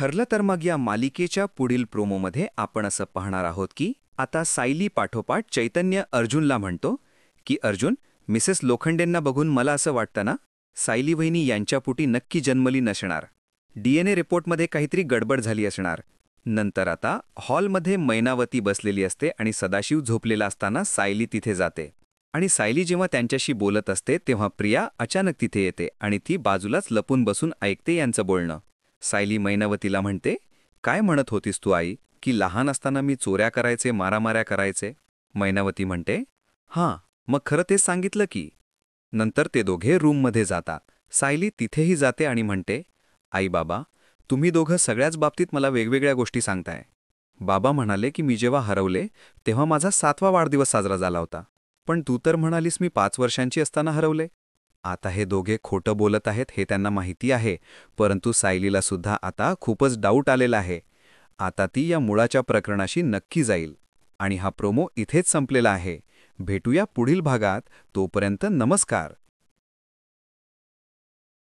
ठरलं तर मग या मालिकेच्या पुढील प्रोमोमध्ये आपण असं पाहणार आहोत की आता सायली पाठोपाठ चैतन्य अर्जुनला म्हणतो की अर्जुन, मिसेस लोखंडेंना बघून मला असं वाटतं ना, सायली वहिनी यांच्या पोटी नक्की जन्मली नसणार. DNA रिपोर्टमध्ये काहीतरी गडबड झाली असणार. नंतर आता हॉलमध्ये मैनावती बसलेली असते आणि सदाशिव झोपलेला असताना सायली तिथे जाते. आणि सायली जेव्हा त्यांच्याशी बोलत असते तेव्हा प्रिया अचानक तिथे येते आणि ती बाजूलाच लपून बसून ऐकते यांचं बोलणं. सायली मैनावतीला म्हणते, काय म्हणत होतीस तू आई, की लहान असताना मी चोऱ्या करायचे, मारामाऱ्या करायचे? मैनावती म्हणते, हां, मग खरं तेच सांगितलं की. नंतर ते दोघे रूममध्ये जातात. सायली तिथेही जाते आणि म्हणते, आई बाबा, तुम्ही दोघं सगळ्याच बाबतीत मला वेगवेगळ्या गोष्टी सांगताय. बाबा म्हणाले की मी जेव्हा हरवले तेव्हा माझा 7वा वाढदिवस साजरा झाला होता. पण तू तर म्हणालीस मी 5 वर्षांची असताना हरवले. आता हे दोघे खोटं बोलत आहेत हे त्यांना माहिती आहे, परंतु सायलीला सुद्धा आता खूपच डाऊट आलेला आहे. आता ती या मुळाच्या प्रकरणाशी नक्की जाईल. आणि हा प्रोमो इथेच संपलेला आहे. भेटूया पुढील भागात. तोपर्यंत नमस्कार.